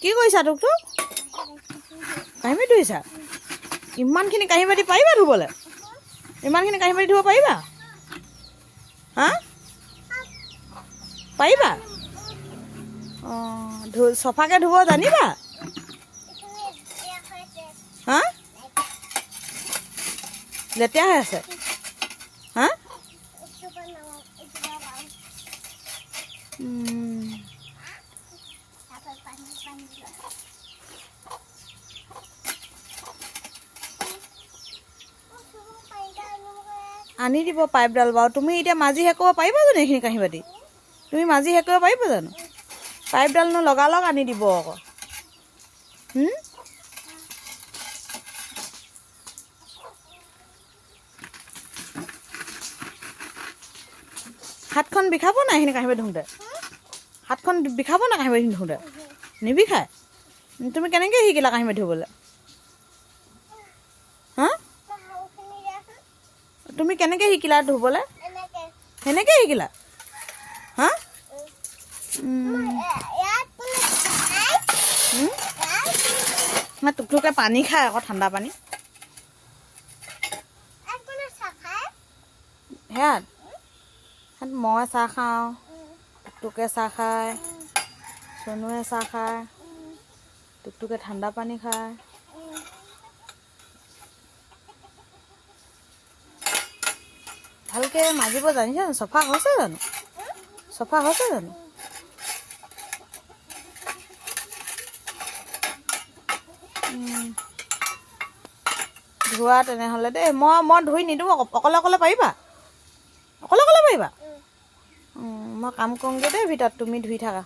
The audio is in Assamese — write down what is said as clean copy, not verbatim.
কি কৰিছা তোকতো কাঁহী বাতি ধুইছা ইমানখিনি কাঁহী বাতি পাৰিবা ধুবলৈ ইমানখিনি কাঁহী বাতি ধুব পাৰিবা হা পাৰিবা অঁ চফাকৈ ধুব জানিবা হা লেতেৰা হৈ আছে হা আনি দিব পাইপডাল বাৰু তুমি এতিয়া মাজি শেষ কৰিব পাৰিবা জানো এইখিনি কাঁহী বাতি তুমি মাজি শেষ কৰিব পাৰিবা জানো পাইপডালনো লগালগ আনি দিব আকৌ হাতখন বিষাব নাই এইখিনি কাঁহী বাতি ধোওঁতে হাতখন বিষাব নাই কাঁহী বাতি ধোওঁতে নিবিষায় তুমি কেনেকৈ শিকিলা কাঁহী বাতি ধুবলৈ হা তুমি কেনেকৈ শিকিলা ধুবলৈ সেনেকৈ শিকিলা হা টুকটুকে পানী খায় আকৌ ঠাণ্ডা পানী সেয়াত মই চাহ খাওঁ টুকটুকে চাহ খায় চনুৱে চাহ খায় টুকটুকে ঠাণ্ডা পানী খায় ভালকৈ মাজিব জানিছা জানো চফা হৈছে জানো চফা হৈছে জানো ধোৱা তেনেহ'লে দেই মই ধুই নিদিওঁ অকলে অকলে পাৰিবা অকলে অকলে পাৰিবা মই কাম কৰোঁগৈ দেই ভিতৰত তুমি ধুই থাকা